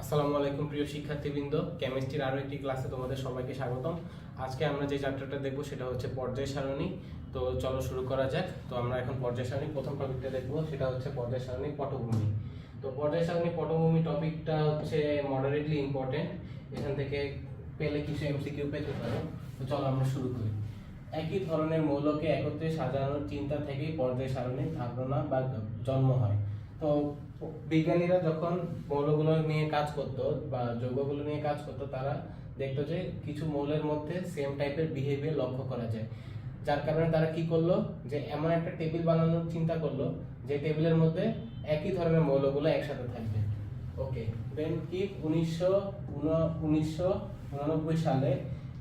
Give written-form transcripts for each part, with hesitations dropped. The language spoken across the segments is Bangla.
আসসালামু আলাইকুম প্রিয় শিক্ষার্থীবৃন্দ, কেমিস্ট্রির আরও একটি ক্লাসে তোমাদের সবাইকে স্বাগতম। আজকে আমরা যে চ্যাপ্টারটা দেখব সেটা হচ্ছে পর্যায় সারণী। তো চলো শুরু করা যাক। তো আমরা এখন পর্যায় সারণী প্রথম টপিকটা দেখব, সেটা হচ্ছে পর্যায় সারণী পটভূমি। তো পর্যায় সারণী পটভূমি টপিকটা হচ্ছে মডারেটলি ইম্পর্টেন্ট, এখান থেকে পেলে কিছু এমসিকিউ পেতে পারো। তো চলো আমরা শুরু করি। একই ধরনের মৌলকে একত্রে সাজানোর চিন্তা থেকেই পর্যায় সারণীর ধারণা বা জন্ম হয়। তো বিজ্ঞানীরা যখন মৌলগুলো নিয়ে কাজ করতো বা যৌগগুলো নিয়ে কাজ করতো, তারা দেখতো যে কিছু মৌলের মধ্যে সেম টাইপের বিহেভিয়ার লক্ষ্য করা যায়, যার কারণে তারা কি করলো, যে এমন একটা টেবিল বানানোর চিন্তা করলো যে টেবিলের মধ্যে একই ধরনের মৌলগুলো একসাথে থাকবে। ওকে, দেন কি 1999 সালে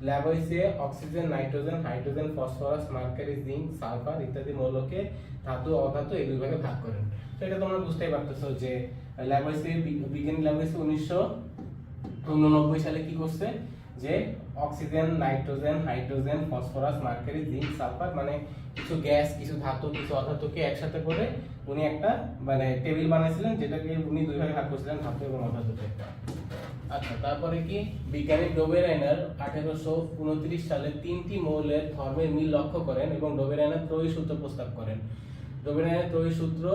ল্যাবয়েসে oxygen, nitrogen, hydrogen, phosphorus, mercury, zinc, sulphur ইত্যাদি মৌলকে ধাতু অধাতু এই দুই ভাগে ভাগ করেন। তো এটা তোমরা বুঝতেই পারতেছো যে ল্যাবয়েসে বিজ্ঞানী ল্যাবয়েসে 1989 সালে কি করছে, যে oxygen, nitrogen, hydrogen, phosphorus, mercury, zinc, sulphur মানে কিছু গ্যাস, কিছু ধাতু, কিছু অধাতুকে একসাথে করে উনি একটা মানে টেবিল বানাইছিলেন, যেটাকে উনি দুই ভাগে ভাগ করেছিলেন, ধাতু এবং অধাতুকে। আচ্ছা, তারপরে কি বিজ্ঞানী ডোবেরাইনার 1829 সালে তিনটি মৌলের ধর্মের মিল লক্ষ্য করেন এবং ডোবেরাইনার ত্রয়ী সূত্র প্রস্তাব করেন। ডোবেরাইনার ত্রয়ী সূত্র,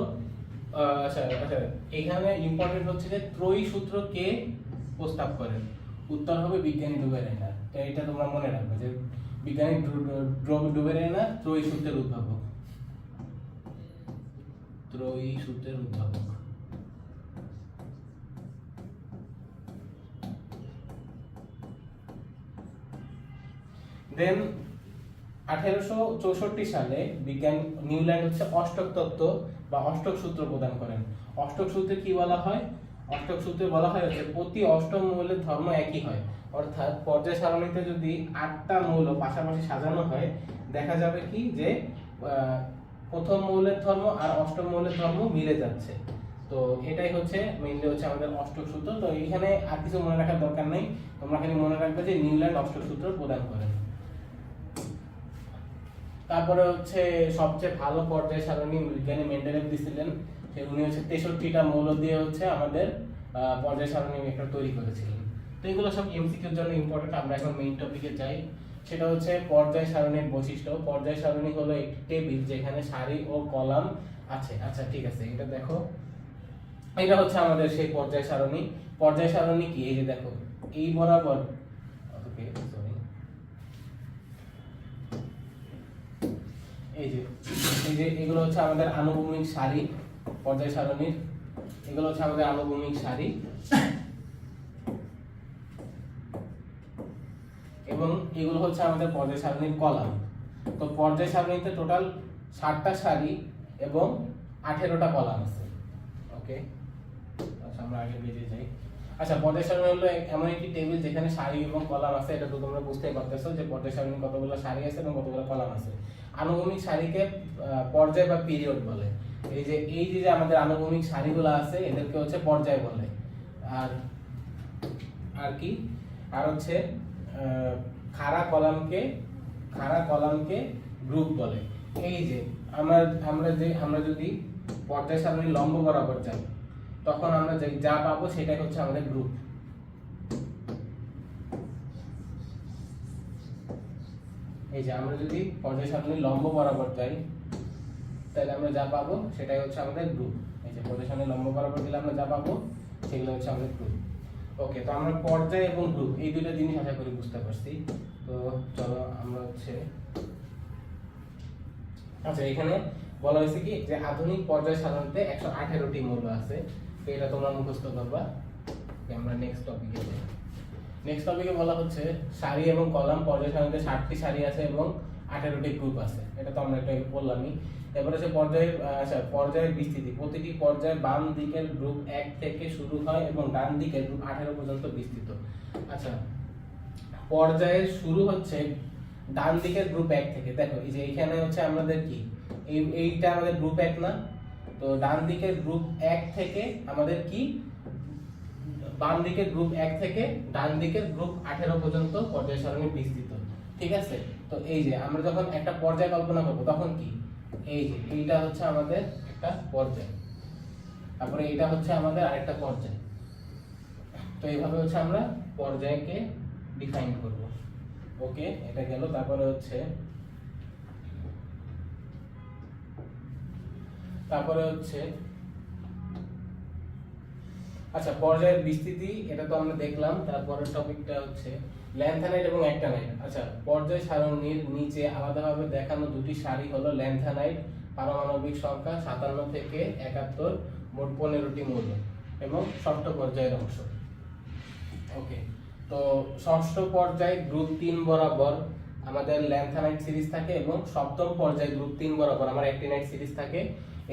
এখানে ইম্পর্টেন্ট হচ্ছে যে ত্রয়ী সূত্র কে প্রস্তাব করেন, উত্তর হবে বিজ্ঞানী ডোবেরাইনার। এটা তোমরা মনে রাখবে যে বিজ্ঞানী ডোবেরাইনার ত্রয়ী সূত্রের উদ্ভাবক, ত্রয়ী সূত্রের উদ্ভাবক। দেন 1864 সালে বিজ্ঞান নিউল্যান্ড হচ্ছে অষ্টক তত্ত্ব বা অষ্টক সূত্র প্রদান করেন। অষ্টক সূত্রে কি বলা হয়? অষ্টক সূত্রে বলা হয় হচ্ছে প্রতি অষ্টম মৌলের ধর্ম একই হয়। অর্থাৎ পর্যায় সারণীতে যদি 8টা মৌল পাশাপাশি সাজানো হয়, দেখা যাবে কি যে প্রথম মৌলের ধর্ম আর অষ্টম মৌলের ধর্ম মিলে যাচ্ছে। তো এটাই হচ্ছে মেইনলি হচ্ছে আমাদের অষ্টক সূত্র। তো এখানে আর কিছু মনে রাখার দরকার নেই, তোমরা খালি মনে রাখবে যে নিউল্যান্ড অষ্টক সূত্র প্রদান করেন। তারপরে হচ্ছে সবচেয়ে ভালো পর্যায় সারণী বিজ্ঞানী মেন্ডেলেভ দিছিলেন, উনি হচ্ছে 63টা মৌল দিয়ে হচ্ছে আমাদের পর্যায় সারণী একটা তৈরি করেছিলেন। তো এগুলো সব এমসিকিউর জন্য ইম্পর্টেন্ট। আমরা এখন মেইন টপিকে যাই, সেটা হচ্ছে পর্যায় সারণীর বৈশিষ্ট্য। পর্যায় সারণী হলো একটি টেবিল যেখানে সারি ও কলাম আছে। আচ্ছা ঠিক আছে, এটা দেখো, এটা হচ্ছে আমাদের সেই পর্যায় সারণী। পর্যায় সারণী কি, এই যে দেখো, এই বরাবর, ওকে সরি, এই যে এগুলো হচ্ছে আমাদের আনুভূমিক সারি পর্যায় সারণীর, এগুলো হচ্ছে আমাদের আনুভূমিক সারি, এবং এগুলো হচ্ছে আমাদের পর্যায় সারণীর কলাম। তো পর্যায় সারণীতে টোটাল 60টা সারি এবং 18টা কলাম আছে। ওকে, আচ্ছা আমরা আগে বেরিয়ে যাই। আচ্ছা, পর্যায় সারণী হলো এমন একটি টেবিল যেখানে সারি এবং কলাম আছে। এটা তো তোমরা বুঝতেই পারতেছো যে পর্যায় সারণী কতগুলো সারি আছে এবং কতগুলো কলাম আছে। আনুভূমিক সারিকে পর্যায় বা পিরিয়ড বলে। এই যে আমাদের আনুভূমিক সারিগুলো আছে, এদেরকে হচ্ছে পর্যায় বলে। আর কি, আর হচ্ছে খাড়া কলামকে গ্রুপ বলে। এই যে আমরা যদি পর্যায় সারণীর লম্ব বরাবর যাই, তখন আমরা যা পাবো সেটাই হচ্ছে আমাদের গ্রুপ। এই যে আমরা যদি পর্যায় সারণীর লম্ব বরাবর যাই, তাহলে আমরা যা পাবো সেটাই হচ্ছে আমাদের গ্রুপ। এই যে পর্যায় সারণীর লম্ব বরাবর গেলে আমরা যা পাবো সেগুলো হচ্ছে আমাদের গ্রুপ। ওকে, তো আমরা পর্যায় এবং গ্রুপ এই দুটো জিনিস আশা করি বুঝতে পারছি। তো চলো আমরা হচ্ছে, আচ্ছা এখানে বলা হয়েছে কি যে আধুনিক পর্যায় সারণীতে 118টি মৌল আছে। তো এটা তোমরা মুখস্থ করবা। আমরা নেক্সট টপিকে বলা হচ্ছে সারি এবং কলাম। পর্যায় সারণীতে 60টি সারি আছে এবং 18টি গ্রুপ আছে। এটা তো আমরা একটু বললামই। এবারে হচ্ছে পর্যায়ের বিস্তৃতি। প্রতিটি পর্যায়ে বাম দিকের গ্রুপ 1 থেকে শুরু হয় এবং ডান দিকের গ্রুপ 18 পর্যন্ত বিস্তৃত। আচ্ছা, পর্যায়ের শুরু হচ্ছে ডান দিকের গ্রুপ 1 থেকে। দেখো এই যে এখানে হচ্ছে আমাদের কি, এইটা আমাদের গ্রুপ 1 না? তো ডান দিকের গ্রুপ 1 থেকে আমাদের কি, বাম দিকের গ্রুপ 1 থেকে ডান দিকের গ্রুপ 18 পর্যন্ত পর্যায় সারণী বিস্তৃত। ঠিক আছে, তো এই যে আমরা যখন একটা পর্যায় কল্পনা করব, তখন কি, এই যে এইটা হচ্ছে আমাদের একটা পর্যায়, তারপরে এটা হচ্ছে আমাদের আরেকটা পর্যায়। তো এইভাবে হচ্ছে আমরা পর্যায়কে ডিফাইন করব। ওকে, এটা গেল। তারপরে হচ্ছে আচ্ছা, পর্যায়ের বিস্তৃতি এটা তো আমরা দেখলাম। তারপরের টপিকটা হচ্ছে ল্যান্থানাইট এবং অ্যাক্টানাইট। আচ্ছা, পর্যায় সারণীর নিচে আলাদাভাবে দেখানো দুটি সারি হলো ল্যান্থানাইট, পারমাণবিক সংখ্যা 57 থেকে 71, মোট 15টি মৌল এবং ষষ্ঠ পর্যায়ের অংশ। ওকে, তো ষষ্ঠ পর্যায় গ্রুপ 3 বরাবর আমাদের ল্যান্থানাইট সিরিজ থাকে এবং সপ্তম পর্যায় গ্রুপ 3 বরাবর আমার অ্যাক্টিনাইট সিরিজ থাকে।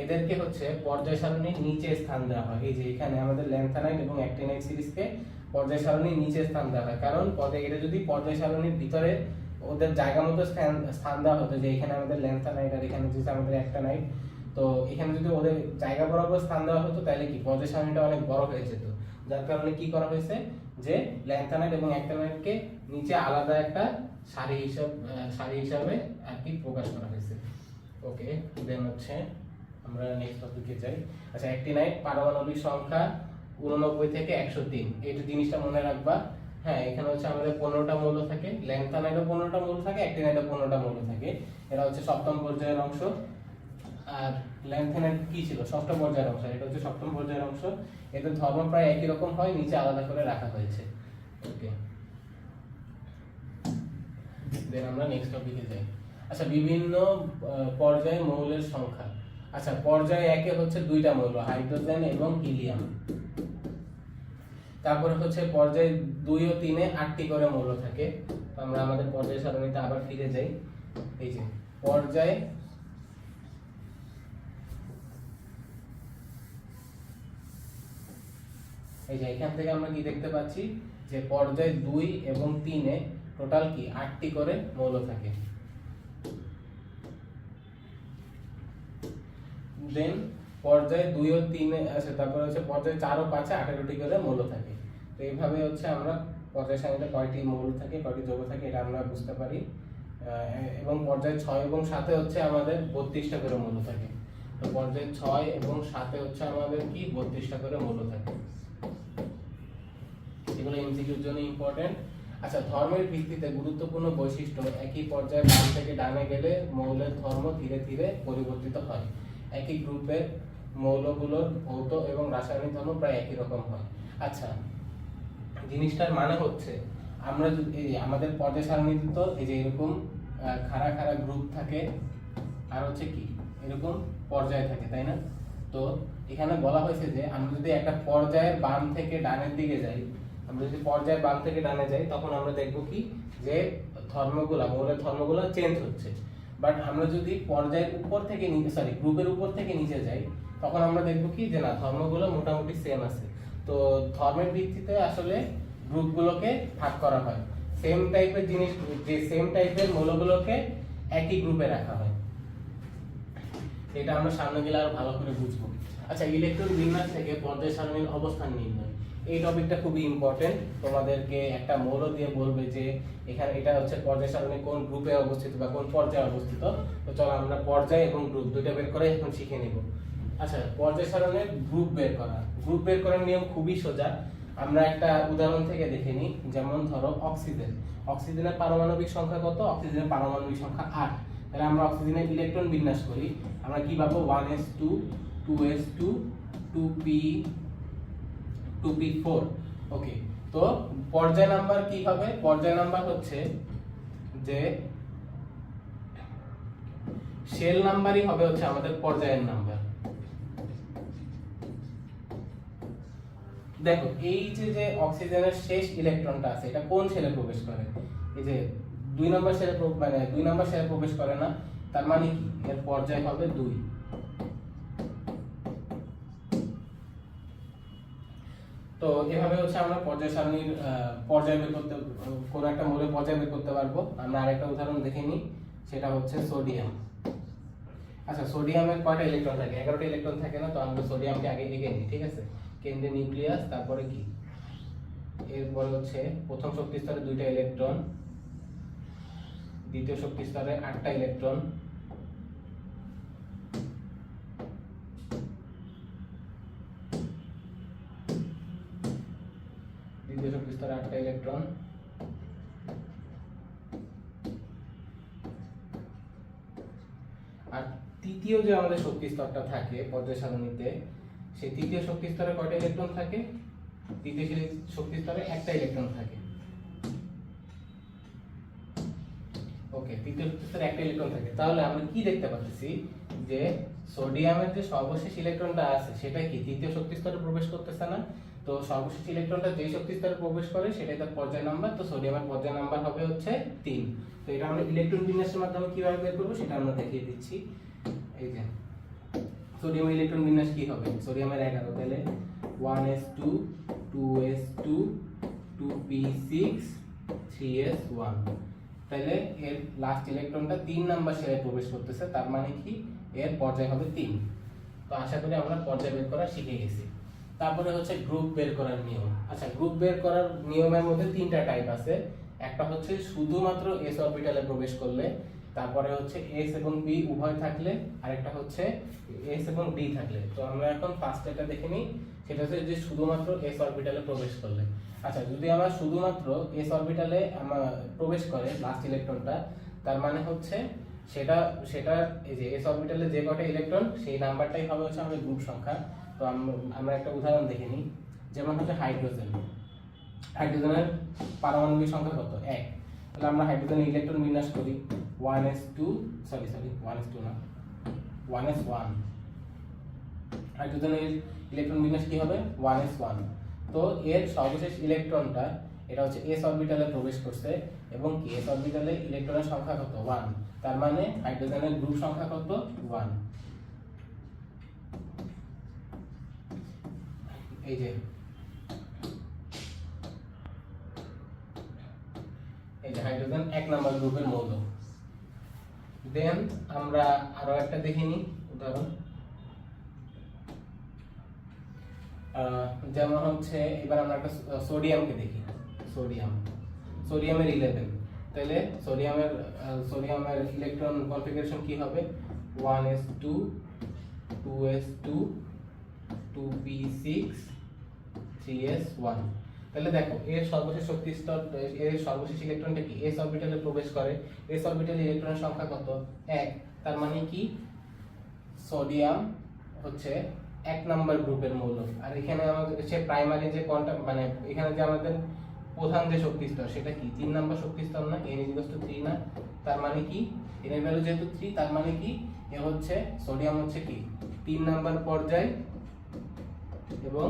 এদেরকে হচ্ছে পর্যায় সারণীর নিচে স্থান দেওয়া হয়। এই যে এখানে আমাদের ল্যান্থানাইট এবং অ্যাক্টিনাইট সিরিজকে পর্যায় সারণীর নিচে স্থান দেওয়া হয়, কারণ এটা যদি পর্যায় সারণীর ভিতরে ওদের জায়গা মতো স্থান দেওয়া হতো, যে এখানে আমাদের ল্যান্থানাইট আর এখানে যেটা আমাদের অ্যাক্টিনাইট, তো এখানে যদি ওদের জায়গা বরাবর স্থান দেওয়া হতো তাহলে কি পর্যায় সারণীটা অনেক বড় হয়ে যেত। যার কারণে কি করা হয়েছে যে ল্যান্থানাইট এবং অ্যাক্টিনাইটকে নিচে আলাদা একটা সারি হিসাবে আর কি প্রকাশ করা হয়েছে। ওকে, দেন হচ্ছে আমরা নেক্সট টপিকে যাই। আচ্ছা, অ্যাক্টিনাইট পারমাণবিক সংখ্যা 89 থেকে 103, এই জিনিসটা মনে রাখবা। হ্যাঁ, এখানে হচ্ছে আমাদের 15টা মৌল থাকে, ল্যান্থানাইটও 15টা মৌল থাকে, অ্যাক্টিনাইটও 15টা মৌল থাকে। এরা হচ্ছে সপ্তম পর্যায়ের অংশ। আর ল্যান্থানাইট কি ছিল? ষষ্ঠ পর্যায়ের অংশ। এটা হচ্ছে সপ্তম পর্যায়ের অংশ। এদের ধর্ম প্রায় একই রকম হয়, নিচে আলাদা করে রাখা হয়েছে। ওকে, দেন আমরা নেক্সট টপিকে যাই। আচ্ছা, বিভিন্ন পর্যায়ে মৌলের সংখ্যা। আচ্ছা, পর্যায়ে একে হচ্ছে 2টা মৌল, হাইড্রোজেন এবং হিলিয়াম। তারপরে হচ্ছে পর্যায়ে 2 ও 3 এ 8টি করে মৌল থাকে। তো আমরা আমাদের পর্যায় সারণীতে আবার ফিরে যাই। এই যে পর্যায়ে এই যে এখান থেকে আমরা কি দেখতে পাচ্ছি যে পর্যায় 2 এবং 3 এ টোটাল কি 8টি করে মৌল থাকে। দেন পর্যায় 2 ও 3 এ আছে, তারপর হচ্ছে পর্যায় 4 ও 5 এ 18টি করে মৌল থাকে। তো এইভাবে হচ্ছে আমরা পর্যায় সারণীতে কয়টি মৌল থাকে, কয়টি যৌগ থাকে এটা আমরা বুঝতে পারি। এবং পর্যায় 6 এবং 7 এ হচ্ছে আমাদের 32টা করে মৌল থাকে। তো পর্যায় 6 এবং 7 এ হচ্ছে আমাদের কি 32টা করে মৌল থাকে। এগুলো এমসিকিউর জন্য ইম্পর্টেন্ট। আচ্ছা, ধর্মের ভিত্তিতে গুরুত্বপূর্ণ বৈশিষ্ট্য। একই পর্যায়ে বাম থেকে ডানে গেলে মৌলের ধর্ম ধীরে ধীরে পরিবর্তিত হয়। একই গ্রুপের মৌলগুলোর ভৌত এবং রাসায়নিক ধর্ম প্রায় একই রকম হয়। আচ্ছা, জিনিসটার মানে হচ্ছে আমরা যদি আমাদের পর্যায় সারণীতে তো এই যে এরকম খাড়া খাড়া গ্রুপ থাকে, আর হচ্ছে কি এরকম পর্যায় থাকে, তাই না? তো এখানে বলা হয়েছে যে আমরা যদি একটা পর্যায়ের বাম থেকে ডানের দিকে যাই, আমরা যদি পর্যায়ের বাম থেকে ডানে যাই, তখন আমরা দেখবো কি যে মৌলের ধর্মগুলো চেঞ্জ হচ্ছে। বাট আমরা যদি পর্যায়ের উপর থেকে গ্রুপের উপর থেকে নিচে যাই, তখন আমরা দেখবো কি যে না, ধর্মগুলো মোটামুটি সেম আছে। তো ধর্মের ভিত্তিতে আসলে গ্রুপগুলোকে ভাগ করা হয়। সেম টাইপের জিনিস, যে সেম টাইপের মৌলগুলোকে একই গ্রুপে রাখা হয়। এটা আমরা সামনে গেলে আরো ভালো করে বুঝবো। আচ্ছা, ইলেকট্রন বিন্যাস থেকে পর্যায় সারণীর অবস্থান নির্ণয়, এই টপিকটা খুবই ইম্পর্টেন্ট। তোমাদেরকে একটা মৌল দিয়ে বলবে যে এখানে এটা হচ্ছে পর্যায় সারণী কোন গ্রুপে অবস্থিত বা কোন পর্যায়ে অবস্থিত। তো চলো আমরা পর্যায় এবং গ্রুপ দুইটা বের করে এখন শিখে নিব। আচ্ছা, পর্যায় সারণীর গ্রুপ বের করার নিয়ম খুবই সোজা। আমরা একটা উদাহরণ থেকে দেখে নিই। যেমন ধরো অক্সিজেনের পারমাণবিক সংখ্যা কত? অক্সিজেনের পারমাণবিক সংখ্যা 8। তাহলে আমরা অক্সিজেনের ইলেকট্রন বিন্যাস করি, আমরা কি পাবো? 1s2 2s2 2p4। ওকে, তো পর্যায় নাম্বার কি হবে? পর্যায় নাম্বার হচ্ছে যে শেল নাম্বারই হবে হচ্ছে আমাদের পর্যায়ের নাম্বার। দেখো, এই যে অক্সিজেনের শেষ ইলেকট্রনটা আছে, এটা কোন শেলে প্রবেশ করে? এই যে 2 নম্বর শেলে, মানে 2 নম্বর শেলে প্রবেশ করে না। তার মানে কি এর পর্যায় হবে 2। তো এভাবে হচ্ছে আমরা পর্যায় সারণীর পর্যায় বের করতে, কোন একটা মৌলের পর্যায় বের করতে পারবো। আমরা আরেকটা উদাহরণ দেখে নিই, সেটা হচ্ছে সোডিয়াম। আচ্ছা, সোডিয়ামের কয়টা ইলেকট্রন থাকে? 11টা ইলেকট্রন থাকে না? তো আমরা সোডিয়ামকে আগে লিখে নিই, ঠিক আছে? কেন্দ্রে নিউক্লিয়াস, তারপরে কি এরপরে হচ্ছে প্রথম শক্তি স্তরে 2টা ইলেকট্রন, দ্বিতীয় শক্তি স্তরে 8টা ইলেকট্রন, দ্বিতীয় শক্তি স্তরে 8টা ইলেকট্রন, আর তৃতীয় যে আমাদের শক্তি স্তরটা থাকে পর্যায় সারণীতে, সেই তৃতীয় শক্তি স্তরে কয়টা ইলেকট্রন থাকে? তৃতীয় শক্তি স্তরে একটা ইলেকট্রন থাকে। ওকে, তৃতীয় শক্তি স্তরে একটা ইলেকট্রন থাকে। তাহলে আমরা কি দেখতে পাচ্ছি যে সোডিয়ামের যে সর্বশেষ ইলেকট্রনটা আছে সেটা কি তৃতীয় শক্তি স্তরে প্রবেশ করতেছে না? তো সর্বশেষ ইলেকট্রনটা যেই শক্তি স্তরে প্রবেশ করে সেটাই তার পর্যায় নাম্বার। তো সোডিয়ামের পর্যায় নাম্বার হবে হচ্ছে 3। তো এটা আমরা ইলেকট্রন বিন্যাসের মাধ্যমে কিভাবে বের করব সেটা আমরা দেখিয়ে দিচ্ছি। এই যে সোডিয়ামের ইলেকট্রন বিন্যাস কি হবে? সোডিয়ামের 11, তাহলে 1s2 2s2 2p6 3s1। তাহলে এর লাস্ট ইলেকট্রনটা 3 নাম্বার শেলে প্রবেশ করতেছে, তার মানে কি এর পর্যায় হবে 3। তো আশা করি আমরা পর্যায় বের করা শিখে গেছি। তারপরে হচ্ছে গ্রুপ বের করার নিয়ম। আচ্ছা, গ্রুপ বের করার নিয়মের মধ্যে 3টা টাইপ আছে। একটা হচ্ছে শুধুমাত্র s অরবিটালে প্রবেশ করলে, তারপরে হচ্ছে s এবং p উভয় থাকলে, আর একটা হচ্ছে s এবং d থাকলে। তো আমরা এখন ফার্স্ট এটা দেখে নিই, সেটা হচ্ছে যে শুধুমাত্র s অরবিটালে প্রবেশ করলে। আচ্ছা, যদি আমরা শুধুমাত্র s অরবিটালে আমরা প্রবেশ করে লাস্ট ইলেকট্রনটা, তার মানে হচ্ছে সেটা এই যে s অরবিটালে যে কয়টা ইলেকট্রন সেই নাম্বারটাই হবে হচ্ছে আমাদের গ্রুপ সংখ্যা। তো আমরা একটা উদাহরণ দেখে নিই। যেমন হচ্ছে হাইড্রোজেনের পারমাণবিক সংখ্যা কত? 1। তাহলে আমরা হাইড্রোজেনের ইলেকট্রন বিন্যাস করি 1s2 1s2 না 1s1। হাইড্রোজেনের ইলেকট্রন বিন্যাস কি হবে? 1s1। তো এর সর্বশেষ ইলেকট্রনটা এটা হচ্ছে s অরবিটালে প্রবেশ করছে, এবং কি s অরবিটালে ইলেকট্রনের সংখ্যা কত? 1। তার মানে হাইড্রোজেনের গ্রুপ সংখ্যা কত? 1। এই যে হাইড্রোজেন 1 নাম্বার গ্রুপের মৌল। দেন আমরা আরো একটা দেখে নিই উদাহরণ। যেমন হচ্ছে এবার আমরা একটা সোডিয়ামকে দেখি। সোডিয়ামের 11। তাহলে সোডিয়ামের ইলেকট্রন কনফিগারেশন কি হবে? 1s2 2s2 2p6 3s1। তাহলে দেখো এর সর্বশেষ শক্তি স্তর, এর সর্বশেষ ইলেকট্রনটা কি s অরবিটালে প্রবেশ করে। s অরবিটালে ইলেকট্রনের সংখ্যা কত? 1। তার মানে কি সোডিয়াম হচ্ছে 1 নাম্বার গ্রুপের মৌল। আর এখানে আমাদের সে প্রাইমারি যে কোয়ান্টাম, মানে এখানে যে আমাদের প্রধান যে শক্তি স্তর সেটা কি 3 নাম্বার শক্তি স্তর না? n=3 না? তার মানে কি n এর ভ্যালু যেহেতু 3, তার মানে কি এ হচ্ছে সোডিয়াম হচ্ছে কি 3 নাম্বার পর্যায় এবং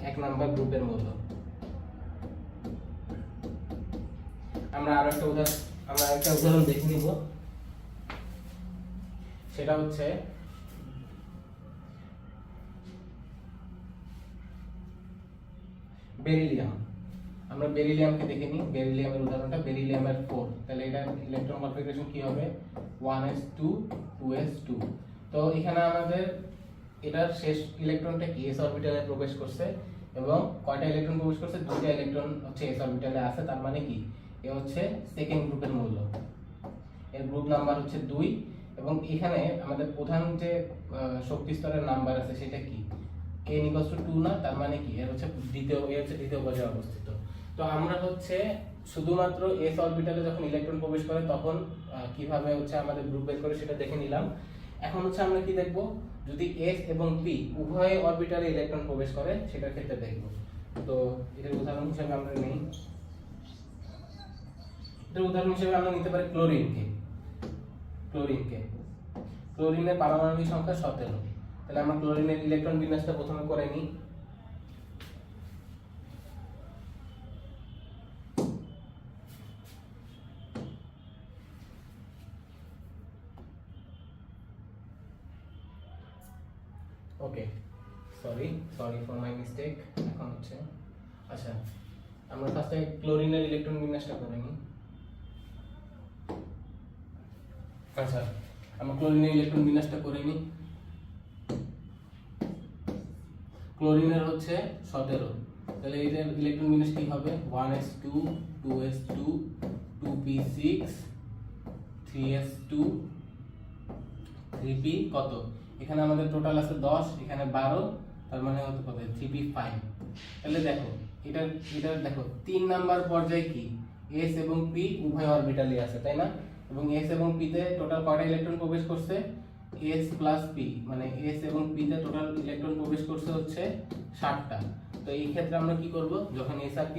1 নাম্বার গ্রুপের মৌল। আমরা আরেকটা উদাহরণ দেখে নিব। সেটা হচ্ছে বেরিলিয়াম। আমরা বেরিলিয়ামকে দেখে নিই। বেরিলিয়ামের উদাহরণটা বেরিলিয়ামের 4। তাহলে এটা ইলেকট্রন কনফিগারেশন কি হবে? 1s2 2s2। তো এখানে আমাদের এটার শেষ ইলেকট্রনটা কি s অরবিটালে প্রবেশ করছে, এবং কয়টা ইলেকট্রন প্রবেশ করছে? 2টা ইলেকট্রন হচ্ছে s অরবিটালে আছে। তার মানে কি এ হচ্ছে সেকেন্ড গ্রুপের মৌল। এর গ্রুপ নাম্বার হচ্ছে 2। এবং এখানে আমাদের প্রধান যে শক্তি স্তরের নাম্বার আছে সেটা কি n=2 না? তার মানে কি এর হচ্ছে দ্বিতীয় পর্যায়ে অবস্থিত। তো আমরা হচ্ছে শুধুমাত্র s অরবিটালে যখন ইলেকট্রন প্রবেশ করে তখন কিভাবে হচ্ছে আমাদের গ্রুপ বের করে সেটা দেখে নিলাম। এখন হচ্ছে আমরা কি দেখব? যদি s এবং p উভয় অরবিটালে ইলেকট্রন প্রবেশ করে সেটার ক্ষেত্রে দেখব। তো এর উদাহরণ হিসেবে আমরা নেই। এর উদাহরণ হিসেবে আমরা নিতে পারি ক্লোরিনকে। ক্লোরিনের পারমাণবিক সংখ্যা 17। তাহলে আমরা ক্লোরিনের ইলেকট্রন বিন্যাসটা প্রথমে করে নিই। ওকে, সরি ফর মাই মিস্টেক। এখন হচ্ছে আচ্ছা, আমরা ফার্স্টে ক্লোরিনের ইলেকট্রন বিন্যাসটা করে নিই। আচ্ছা, আমরা ক্লোরিনের ইলেকট্রন বিন্যাসটা করে নিই। ক্লোরিনের হচ্ছে 17। তাহলে এটার ইলেকট্রন বিন্যাস কি হবে? 1s2 2s2 2p6 3s2 3p কত? এখানে আমাদের টোটাল আছে 10, এখানে 12, তার মানে হতে পারে 3p5। তাহলে দেখো এটা এটা দেখো 3 নাম্বার পর্যায়ে কি s এবং p উভয় অরবিটালে আছে তাই না, এবং s এবং p তে টোটাল কয়টা ইলেকট্রন প্রবেশ করছে, s প্লাস p, মানে s এবং p তে টোটাল ইলেকট্রন প্রবেশ করছে হচ্ছে 60টা। তো এই ক্ষেত্রে আমরা কি করব, যখন s আর p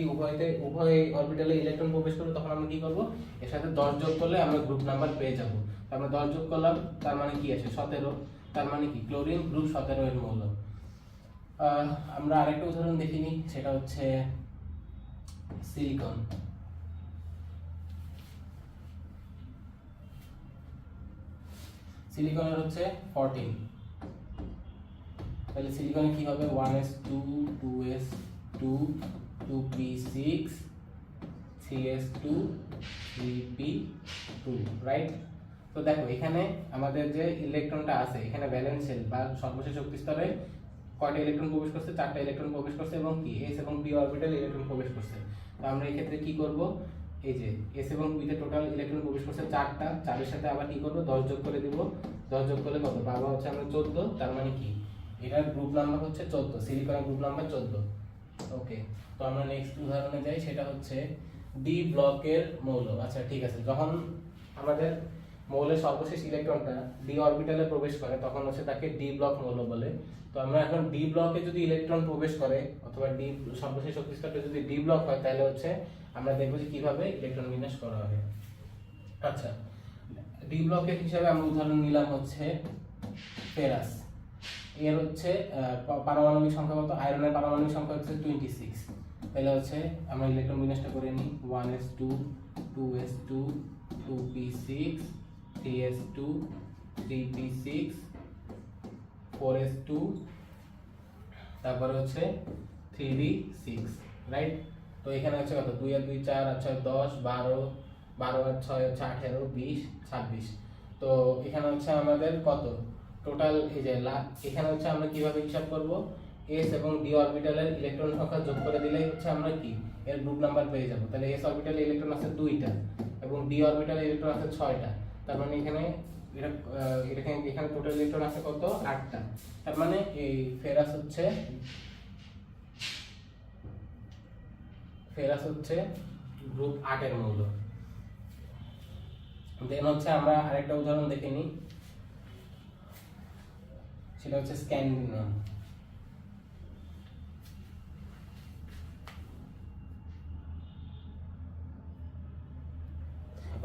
উভয় অরবিটালে ইলেকট্রন প্রবেশ করবে তখন আমরা কি করব, এর সাথে 10 যোগ করলে আমরা গ্রুপ নাম্বার পেয়ে যাব। আমরা 10 যোগ করলাম, তার মানে কি আছে 17, তার মানে কি ক্লোরিন গ্রুপ 17 এর মৌল। আমরা আরেকটা উদাহরণ দেখিনি, সেটা হচ্ছে সিলিকন। সিলিকনের হচ্ছে 14। তাহলে সিলিকনে কি হবে 1s2 2s2 2p6 3s2 3p2, right. তো দেখো এখানে আমাদের যে ইলেকট্রনটা আছে, এখানে ভ্যালেন্স শেল বা সর্বশেষ শক্তি স্তরে কয়টা ইলেকট্রন প্রবেশ করছে, 4টা ইলেকট্রন প্রবেশ করছে, এবং কি s এবং p অরবিটাল ইলেকট্রন প্রবেশ করছে। তো আমরা এই ক্ষেত্রে কি করব, এই যে s এবং p তে টোটাল ইলেকট্রন প্রবেশ করছে 4টা, 4 এর সাথে আবার কি করব 10 যোগ করে দিব। 10 যোগ করলে কত পাবো হচ্ছে আমরা 14, তার মানে কি এটার গ্রুপ নাম্বার হচ্ছে 14, সিলিকনের গ্রুপ নাম্বার 14। ওকে, তো আমরা নেক্সট উদাহরণে যাই, সেটা হচ্ছে ডি ব্লকের মৌল। আচ্ছা ঠিক আছে, যখন আমাদের মৌলের সর্বশেষ ইলেকট্রনটা ডি অরবিটালে প্রবেশ করে তখন হচ্ছে তাকে ডি ব্লক মৌল বলে। তো আমরা এখন ডি ব্লকে যদি ইলেকট্রন প্রবেশ করে অথবা ডি সর্বশেষ শক্তি স্তরটা যদি ডি ব্লক হয় তাহলে হচ্ছে আমরা দেখব যে কিভাবে ইলেকট্রন বিন্যাস করা হবে। আচ্ছা, ডি ব্লকের হিসাবে আমরা উদাহরণ নিলাম হচ্ছে ফেরাস। এর হচ্ছে পারমাণবিক সংখ্যা কত, আয়রনের পারমাণবিক সংখ্যা হচ্ছে 26। তাহলে হচ্ছে আমরা ইলেকট্রন বিন্যাসটা করে নিই 1s2 2s2 2p6 3s2 3p6 4s2 তারপরে হচ্ছে 3d6, রাইট। তো এখানে হচ্ছে কত 2 আর 2 4 আর 6 10 12 12 আর 6 হচ্ছে 18 20 26। তো এখানে হচ্ছে আমাদের কত টোটাল, এই যে এখানে হচ্ছে আমরা কিভাবে হিসাব করব, s এবং d অরবিটালের ইলেকট্রন সংখ্যা যোগ করে দিলেই হচ্ছে আমরা কি এর গ্রুপ নাম্বার পেয়ে যাব। তাহলে s অরবিটালে ইলেকট্রন আছে 2টা এবং d অরবিটালে ইলেকট্রন আছে 6টা, তার মানে এখানে এখানে টোটাল ইলেকট্রন আছে কত 8টা। তার মানে এই ফেরাস হচ্ছে গ্রুপ 8 এর মৌল। দেন হচ্ছে আমরা আরেকটা উদাহরণ দেখে নিই, সেটা হচ্ছে স্ক্যান্ডিনাম।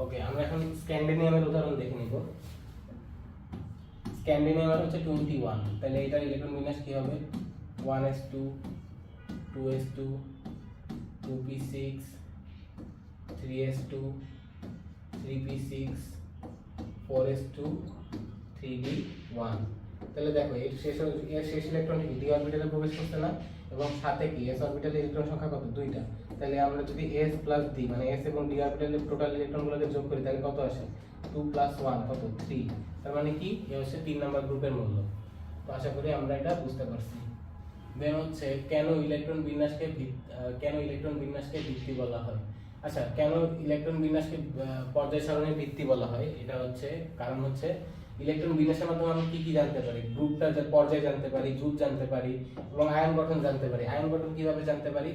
ওকে, আমরা এখন স্ক্যান্ডিনিয়ামের উদাহরণ দেখে নিব। স্ক্যান্ডিনিয়ামের হচ্ছে 21। তাহলে এটার ইলেকট্রন বিন্যাস কি হবে 1s2 2s2 2p6 3s2 3p6 4s2 3d1। তাহলে দেখো এর শেষ ইলেকট্রনটি ডি অরবিটালে প্রবেশ করছে না, এবং সাথে কি s অরবিটালে ইলেকট্রন সংখ্যা কত 2টা। তাহলে আমরা যদি s প্লাস d মানে s এবং d অরবিটালে টোটাল ইলেকট্রনগুলোকে যোগ করি তাহলে কত আসে 2 প্লাস 1 কত 3। তার মানে কি এ হচ্ছে 3 নাম্বার গ্রুপের মৌল। তো আশা করি আমরা এটা বুঝতে পারছি। দেন হচ্ছে কেন ইলেকট্রন বিন্যাসকে ভিত্তি বলা হয়। আচ্ছা, কেন ইলেকট্রন বিন্যাসকে পর্যায় সারণীর ভিত্তি বলা হয়, এটা হচ্ছে কারণ হচ্ছে ইলেকট্রন বিন্যাসের মাধ্যমে আমরা কি কি জানতে পারি, গ্রুপটা পর্যায় জানতে পারি, গ্রুপ জানতে পারি, এবং আয়ন গঠন জানতে পারি। আয়ন গঠন কিভাবে জানতে পারি,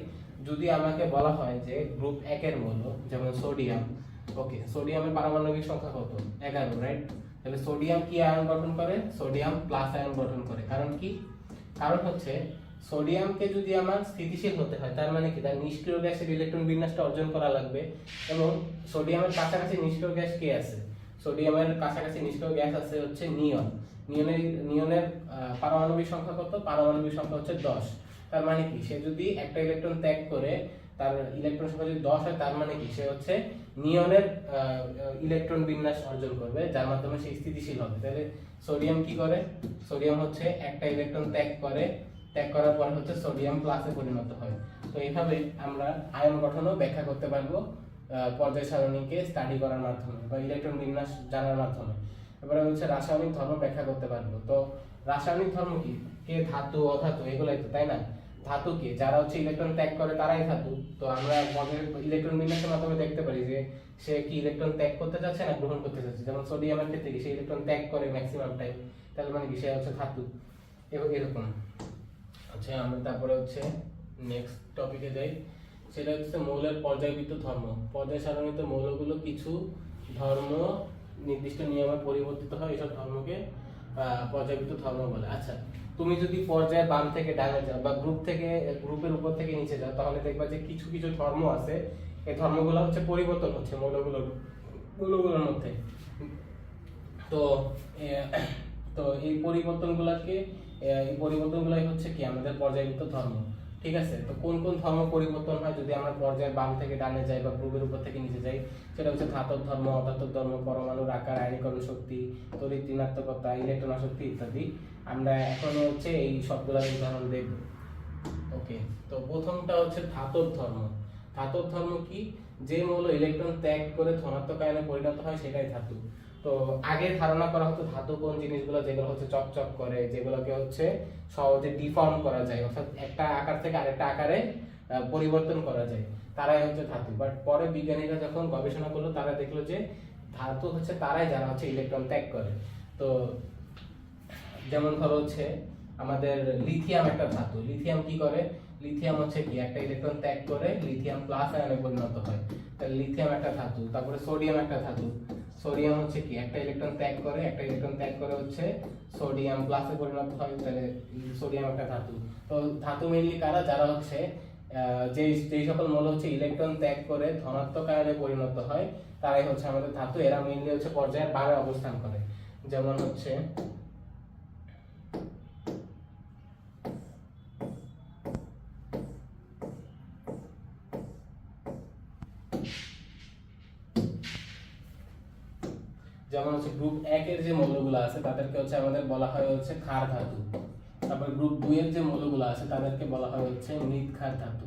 যদি আমাকে বলা হয় যে গ্রুপ 1 এর মৌল যেমন সোডিয়াম, ওকে সোডিয়ামের পারমাণবিক সংখ্যা কত 11, রাইট। তাহলে সোডিয়াম কি আয়ন গঠন করে, সোডিয়াম প্লাস আয়ন গঠন করে। কারণ কি, কারণ হচ্ছে সোডিয়ামকে যদি আমার স্থিতিশীল হতে হয় তার মানে কি তার নিষ্ক্রিয় গ্যাসের ইলেকট্রন বিন্যাসটা অর্জন করা লাগবে, এবং সোডিয়ামের কাছাকাছি নিষ্ক্রিয় গ্যাস কে আছে, সোডিয়ামের কাছাকাছি নিষ্ক্রিয় গ্যাস আছে হচ্ছে নিয়ন। নিয়নের পারমাণবিক সংখ্যা কত, পারমাণবিক সংখ্যা হচ্ছে 10। তার মানে কি সে যদি একটা ইলেকট্রন ত্যাগ করে তার ইলেকট্রন সংখ্যা যদি 10 হয় তার মানে কি সে হচ্ছে নিয়নের ইলেকট্রন বিন্যাস অর্জন করবে যার মাধ্যমে সে স্থিতিশীল হবে। তাহলে সোডিয়াম কি করে, সোডিয়াম হচ্ছে একটা ইলেকট্রন ত্যাগ করার পর হচ্ছে সোডিয়াম প্লাসে পরিণত হয়। তো এইভাবে আমরা আয়ন গঠনও ব্যাখ্যা করতে পারবো পর্যায় সারণীকে স্টাডি করার মাধ্যমে বা ইলেকট্রন বিন্যাস জানার মাধ্যমে। এবারে হচ্ছে রাসায়নিক ধর্ম ব্যাখ্যা করতে পারবো। তো রাসায়নিক ধর্ম কি, কে ধাতু অধাতু এগুলাই তো, তাই না। ধাতু কি, যারা হচ্ছে ইলেকট্রন ত্যাগ করে তারাই ধাতু। তো আমরা ইলেকট্রন বিন্যাসের মাধ্যমে দেখতে পারি যে সে কি ইলেকট্রন ত্যাগ করতে চাচ্ছে না গ্রহণ করতে চাচ্ছে। যেমন সোডিয়ামের ক্ষেত্রে কি সে ইলেকট্রন ত্যাগ করে ম্যাক্সিমাম টাইম, তাহলে মানে কি সে হচ্ছে ধাতু, এরকম। আচ্ছা আমরা তারপরে হচ্ছে নেক্সট টপিকে যাই, সেটা হচ্ছে মৌলের পর্যায়বৃত্ত ধর্ম। পর্যায় সারণীতে মৌলগুলো কিছু ধর্ম নির্দিষ্ট নিয়মে পরিবর্তিত হয়, এসব ধর্মকে পর্যায়বৃত্ত ধর্ম বলে। আচ্ছা তুমি যদি পর্যায়ে বাম থেকে ডানে যাও বা গ্রুপের উপর থেকে নিচে যাও, তাহলে দেখবা যে কিছু কিছু ধর্ম আছে, এই ধর্মগুলো হচ্ছে পরিবর্তন হচ্ছে মৌলগুলোর মধ্যে। তো তো এই পরিবর্তনগুলাই হচ্ছে কি আমাদের পর্যায়বৃত্ত ধর্ম। ঠিক আছে, তো কোন কোন ধর্ম পরিবর্তন হয় যদি আমরা পর্যায়ে বাম থেকে ডানে যাই বা গ্রুপের উপর থেকে নিচে যাই? সেটা হচ্ছে ধাতব ধর্ম, অধাতব ধর্ম, পরমাণুর আকার, আয়নীকরণ শক্তি, তড়িৎ ঋণাত্মকতা, ইলেকট্রন আসক্তি ইত্যাদি। আমরা এখন হচ্ছে এই সবগুলোর উদাহরণ দেখব। ওকে, তো প্রথমটা হচ্ছে ধাতব ধর্ম। ধাতব ধর্ম কি? যে মৌল ইলেকট্রন ত্যাগ করে ধনাত্মক আয়নে পরিণত হয় সেটাই ধাতু। তো আগে ধারণা করা হতো ধাতু কোন জিনিসগুলো, যেগুলো হচ্ছে চকচক করে, যেগুলোকে হচ্ছে সহজে ডিফর্ম করা যায়, অর্থাৎ একটা আকার থেকে আরেকটা আকারে পরিবর্তন করা যায়, তারাই হচ্ছে ধাতু। বাট পরে বিজ্ঞানীরা যখন গবেষণা করলো, তারা দেখলো যে ধাতু হচ্ছে তারাই যারা হচ্ছে ইলেকট্রন ত্যাগ করে। তো যেমন ধরো হচ্ছে আমাদের লিথিয়াম একটা ধাতু। লিথিয়াম কি করে? লিথিয়াম হচ্ছে কি একটা ইলেকট্রন ত্যাগ করে লিথিয়াম প্লাস আয়নে পরিণত হয়, তাহলে লিথিয়াম একটা ধাতু। তারপরে সোডিয়াম একটা ধাতু। সোডিয়াম হচ্ছে কি একটা ইলেকট্রন ত্যাগ করে হচ্ছে সোডিয়াম প্লাসে পরিণত হয়, তাহলে সোডিয়াম একটা ধাতু। তো ধাতু মেইনলি কারা? যারা হচ্ছে যেই সকল মৌল হচ্ছে ইলেকট্রন ত্যাগ করে ধনাত্মক আয়নে পরিণত হয়, তারাই হচ্ছে আমাদের ধাতু। এরা মেইনলি হচ্ছে পর্যায়ের বামে অবস্থান করে। যেমন হচ্ছে গ্রুপ 1 এর যে মৌলগুলো আছে তাদেরকে হচ্ছে আমাদের বলা হয় হচ্ছে ক্ষার ধাতু। তারপর গ্রুপ 2 এর যে মৌলগুলো আছে তাদেরকে বলা হয় হচ্ছে মৃৎ ক্ষার ধাতু।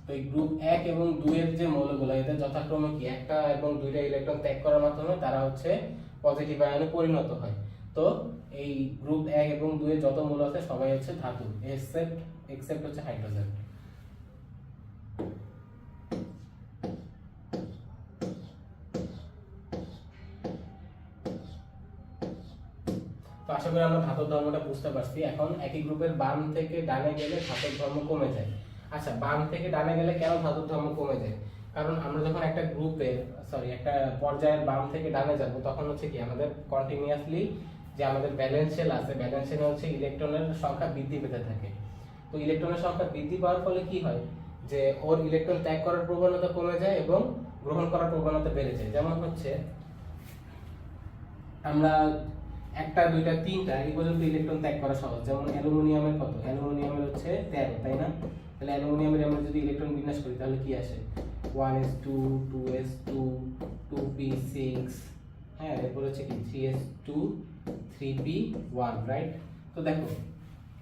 তো এই গ্রুপ 1 এবং 2 এর যে মৌলগুলো, এদের যথাক্রমে কি একটা এবং দুইটা ইলেকট্রন ত্যাগ করার মাধ্যমে তারা হচ্ছে পজিটিভ আয়নে পরিণত হয়। তো এই গ্রুপ 1 এবং 2 এর যত মৌল আছে সবাই হচ্ছে ধাতু, এক্সেপ্ট হচ্ছে হাইড্রোজেন। তো আশা করি আমরা ধাতব ধর্মটা বুঝতে পারছি। এখন একই গ্রুপের বাম থেকে ডানে গেলে ধাতব ধর্ম কমে যায়। আচ্ছা, বাম থেকে ডানে গেলে কেন ধাতব ধর্ম কমে যায়? কারণ আমরা যখন একটা একটা পর্যায়ের বাম থেকে ডানে যাব, তখন হচ্ছে কি আমাদের কন্টিনিউয়াসলি যে আমাদের ব্যালেন্স শেল আছে, ব্যালেন্স শেলে হচ্ছে ইলেকট্রনের সংখ্যা বৃদ্ধি পেতে থাকে। তো ইলেকট্রনের সংখ্যা বৃদ্ধি পাওয়ার ফলে কি হয়, যে ওর ইলেকট্রন ত্যাগ করার প্রবণতা কমে যায় এবং গ্রহণ করার প্রবণতা বেড়ে যায়। যেমন হচ্ছে আমরা একটা, দুইটা, তিনটা এই পর্যন্ত ইলেকট্রন ত্যাগ করা সহজ। যেমন অ্যালুমিনিয়ামের কত? অ্যালুমিনিয়ামের হচ্ছে 13, তাই না? তাহলে অ্যালুমিনিয়ামের আমরা যদি ইলেকট্রন বিন্যাস করি তাহলে কি আসে? 1s2, 2s2, 2p6, হ্যাঁ, এরপর হচ্ছে কি 3s2, 3p1, রাইট? তো দেখো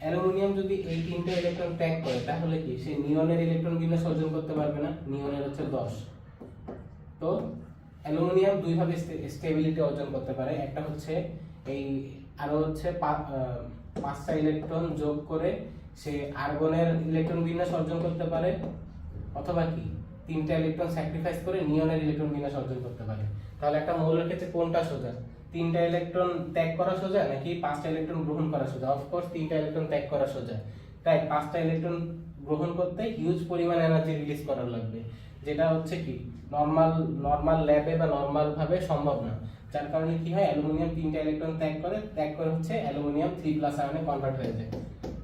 অ্যালুমিনিয়াম যদি এই তিনটা ইলেকট্রন ত্যাগ করে তাহলে কি সে নিয়নের ইলেকট্রন বিন্যাস অর্জন করতে পারবে না? নিয়নের হচ্ছে 10। তো অ্যালুমিনিয়াম দুই ভাবে স্টেবিলিটি অর্জন করতে পারে। একটা হচ্ছে এই আরো হচ্ছে 5টা ইলেকট্রন যোগ করে সে আর্গনের ইলেকট্রন বিন্যাস অর্জন করতে পারে, অথবা কি 3টা ইলেকট্রন স্যাক্রিফাইস করে নিয়নের ইলেকট্রন বিন্যাস অর্জন করতে পারে। তাহলে একটা মৌলের ক্ষেত্রে কোনটা সোজা? 3টা ইলেকট্রন ত্যাগ করা সোজা নাকি 5টা ইলেকট্রন গ্রহণ করা সোজা? অফকোর্স 3টা ইলেকট্রন ত্যাগ করা সোজা। তাই 5টা ইলেকট্রন গ্রহণ করতে হিউজ পরিমাণ এনার্জি রিলিজ করা লাগবে, যেটা হচ্ছে কি নরমাল ল্যাবে বা নরমাল ভাবে সম্ভব না। যার কারণে কি হয়, অ্যালুমিনিয়াম 3টা ইলেকট্রন ত্যাগ করে হচ্ছে অ্যালুমিনিয়াম 3+ আয়নে কনভার্ট হয়ে যায়।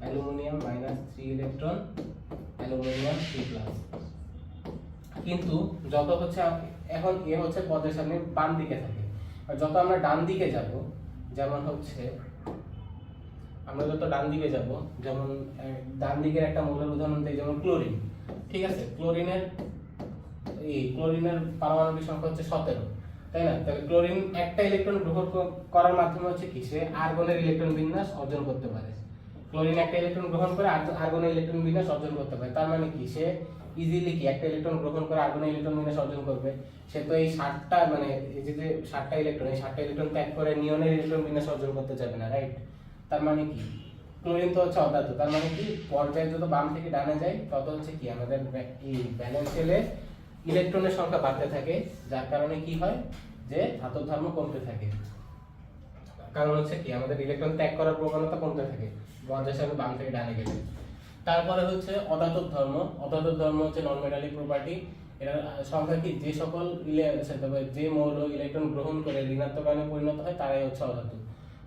Aluminium -3 electron, aluminium 3+। কিন্তু যত হচ্ছে এখন এ হচ্ছে পদের সামনে বাম দিকে থাকে, আর যত আমরা ডান দিকে যাব, যেমন হচ্ছে আমরা যত ডান দিকে যাব, যেমন ডান দিকের একটা মৌলের উদাহরণ দিই, যেমন ক্লোরিন। ঠিক আছে, ক্লোরিনের পারমাণবিক সংখ্যা হচ্ছে 17, তাই না? তাহলে ক্লোরিন একটা ইলেকট্রন গ্রহণ করার মাধ্যমে হচ্ছে কি সে আর্গনের ইলেকট্রন বিন্যাস অর্জন করতে পারে। ক্লোরিন একটা ইলেকট্রন গ্রহণ করে আর্গনের ইলেকট্রন বিন্যাস অর্জন করতে পারে। তার মানে কি সে ইজিলি কি একটা ইলেকট্রন গ্রহণ করে আর্গনের ইলেকট্রন বিন্যাস অর্জন করবে? সে তো এই 7টা মানে এই যে 7টা ইলেকট্রন, এই 7টা ইলেকট্রন ত্যাগ করে নিয়নের ইলেকট্রন বিন্যাস অর্জন করতে যাবে না, রাইট? তার মানে কি ক্লোরিন তো হচ্ছে অধাতু। তার মানে কি পর্যায়ে যত বাম থেকে ডানে যায় তত হচ্ছে কি আমাদের এই ব্যালেন্স শেলে ইলেকট্রনের সংখ্যা বাড়তে থাকে, যার কারণে কি হয় যে ধাতব ধর্ম কমতে থাকে। কারণ হচ্ছে কি আমাদের ইলেকট্রন ত্যাগ করার প্রবণতা কমতে থাকে পর্যায় হিসাবে বাম থেকে ডানে গেলে। তারপরে হচ্ছে অধাতব ধর্ম। অধাতব ধর্ম হচ্ছে নন মেটালিক প্রপার্টি। এর সংখ্যা কি, যে সকল যে মৌল ইলেকট্রন গ্রহণ করে ঋণাত্মক আয়নে পরিণত হয় তারাই হচ্ছে অধাতু।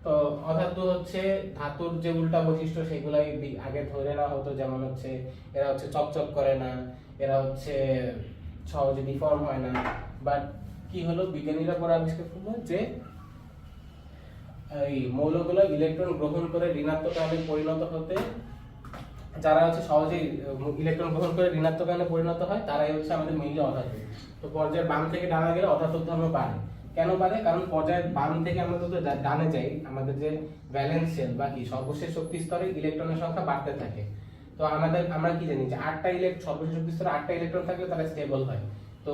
তো অধাতু হচ্ছে ধাতুর যে উল্টা বৈশিষ্ট্য সেগুলাই আগে ধরে নেওয়া হতো, যেমন হচ্ছে এরা হচ্ছে চকচক করে না, এরা হচ্ছে সহজে ডিফর্ম হয় না। বাট কি হলো, বিজ্ঞানীরা পরে আবিষ্কার করলো যে এই মৌলগুলো ইলেকট্রন গ্রহণ করে ঋণাত্মক আয়নে পরিণত হতে, যারা হচ্ছে সহজেই ইলেকট্রন গ্রহণ করে ঋণাত্মক আয়নে পরিণত হয় তারাই হচ্ছে আমাদের মেইনলি অধাতু। তো পর্যায়ের বাম থেকে ডানা গেলে অধাতব ধর্ম বাড়ে। কেন বাড়ে? কারণ পর্যায়ের বাম থেকে আমরা যত ডানে যাই আমাদের যে ভ্যালেন্স শেল বা কি সর্বশেষ শক্তি স্তরে ইলেকট্রনের সংখ্যা বাড়তে থাকে। তো আমরা কি জানি যে 8টা সর্বশেষ শক্তি স্তরে 8টা ইলেকট্রন থাকলে তারা স্টেবল হয়। তো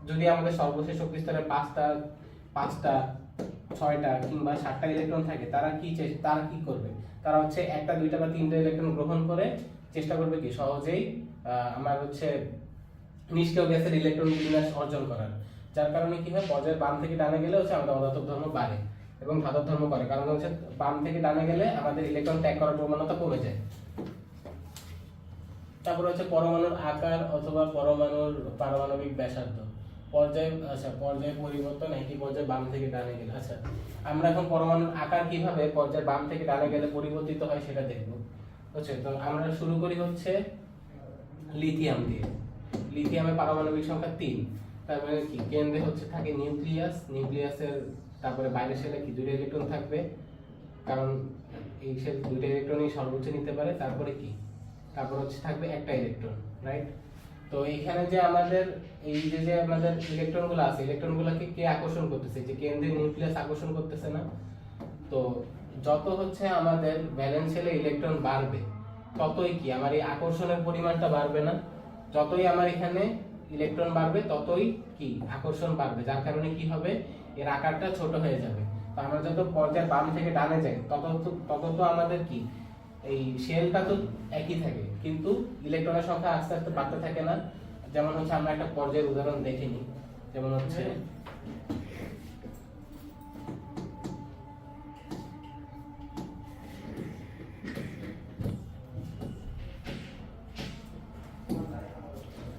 যদি আমাদের সর্বশেষ শক্তি স্তরে 5টা 6টা কিংবা 7টা ইলেকট্রন থাকে, তারা কি করবে? তারা হচ্ছে 1টা 2টা বা 3টা ইলেকট্রন গ্রহণ করে চেষ্টা করবে কি সহজেই আমার হচ্ছে নিষ্ক্রিয় গ্যাসের ইলেকট্রন বিন্যাস অর্জন করার। যার কারণে কি হয়, পর্যায়ের বাম থেকে ডানে গেলে হচ্ছে আমাদের অধাতব ধর্ম বাড়ে এবং ধাতব ধর্ম করে। কারণ হচ্ছে বাম থেকে ডানে গেলে আমাদের ইলেকট্রন ত্যাগ করার প্রবণতা কমে যায়। তারপর হচ্ছে পরমাণুর আকার অথবা পরমাণুর পারমাণবিক ব্যাসার্ধ। পর্যায় পরিবর্তন একই পর্যায়ে বাম থেকে ডানে গেলে। আচ্ছা, আমরা এখন পরমাণুর আকার কিভাবে পর্যায়ে বাম থেকে ডানে গেলে পরিবর্তিত হয় সেটা দেখব। বুঝছো? তো আমরা শুরু করি হচ্ছে লিথিয়াম দিয়ে। লিথিয়ামের পারমাণবিক সংখ্যা 3। তার মানে কি, কেন্দ্রে হচ্ছে থাকে নিউক্লিয়াসের তারপরে বাইরের শেলে কি 2টা ইলেকট্রন থাকবে, কারণ এই শেল 2টা ইলেকট্রনই সর্বোচ্চ নিতে পারে। তারপরে কি, তারপর হচ্ছে থাকবে 1টা ইলেকট্রন, রাইট? তো এইখানে যে আমাদের এই যে আমাদের ইলেকট্রনগুলো আছে, ইলেকট্রনগুলোকে কে আকর্ষণ করতেছে? যে কেন্দ্রে নিউক্লিয়াস আকর্ষণ করতেছে না? তো যত হচ্ছে আমাদের ভ্যালেন্স শেলে ইলেকট্রন বাড়বে ততই কি আমার এই আকর্ষণের পরিমাণটা বাড়বে না? যতই আমার এখানে ইলেকট্রন বাড়বে ততই কি আকর্ষণ বাড়বে, যার কারণে কি হবে, এর আকারটা ছোট হয়ে যাবে। তো আমরা যত পর্যায়ের বাম থেকে ডানে যাই তত তো আমাদের কি এই শেলটা তো একই থাকে, কিন্তু ইলেকট্রনের সংখ্যা আস্তে আস্তে বাড়তে থাকে না? যেমন হচ্ছে আমরা একটা পর্যায়ের উদাহরণ দেখে নিই। যেমন হচ্ছে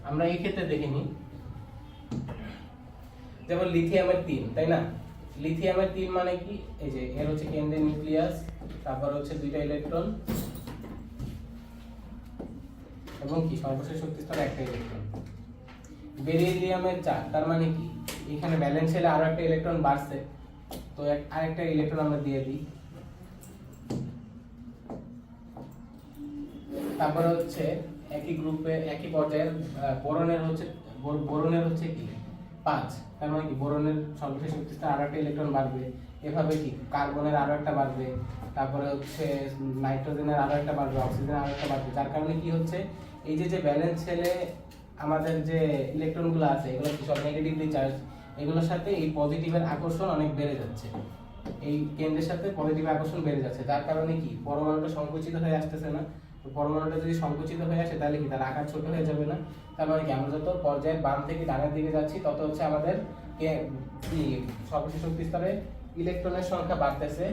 আমরা এই ক্ষেত্রে দেখে নিই, যেমন লিথিয়ামের 3, তাই না? লিথিয়ামের 3 মানে কি, এই যে এর হচ্ছে কেন্দ্রে নিউক্লিয়াস, তারপর হচ্ছে 2টা ইলেকট্রন এবং কি সর্বশেষ শক্তি স্তরে 1টা ইলেকট্রন। বেরিলিয়ামের 4, তার মানে কি এখানে ব্যালেন্স শেলে আরো একটা ইলেকট্রন বাড়ছে, তো আরেকটা ইলেকট্রন আমরা দিয়ে দিই। তারপরে হচ্ছে একই গ্রুপে একই পর্যায়ের বোরনের হচ্ছে কি 5, তার মানে কি বোরনের সর্বশেষ শক্তি স্তরে আরো একটা ইলেকট্রন বাড়বে। এভাবে কি কার্বনের আরো একটা বাড়বে, তারপরে হচ্ছে নাইট্রোজেনের আরো একটা বাড়বে, অক্সিজেনের আরো একটা বাড়বে। যার কারণে কি হচ্ছে, এই যে ব্যালেন্স শেলে আমাদের যে ইলেকট্রনগুলো আছে এগুলো কি সব নেগেটিভলি চার্জ, এগুলোর সাথে এই পজিটিভের আকর্ষণ অনেক বেড়ে যাচ্ছে, এই কেন্দ্রের সাথে পজিটিভ আকর্ষণ বেড়ে যাচ্ছে। যার কারণে কি পরমাণুটা সংকুচিত হয়ে আসতেছে না? তো পরমাণুটা যদি সংকুচিত হয়ে আসে তাহলে কি তার আকার ছোট হয়ে যাবে না? তার মানে কি আমরা যত পর্যায়ের বাম থেকে ডানের দিকে যাচ্ছি তত হচ্ছে আমাদের কি সর্বশেষ শক্তি স্তরে ইলেকট্রনের সংখ্যা বাড়তেছে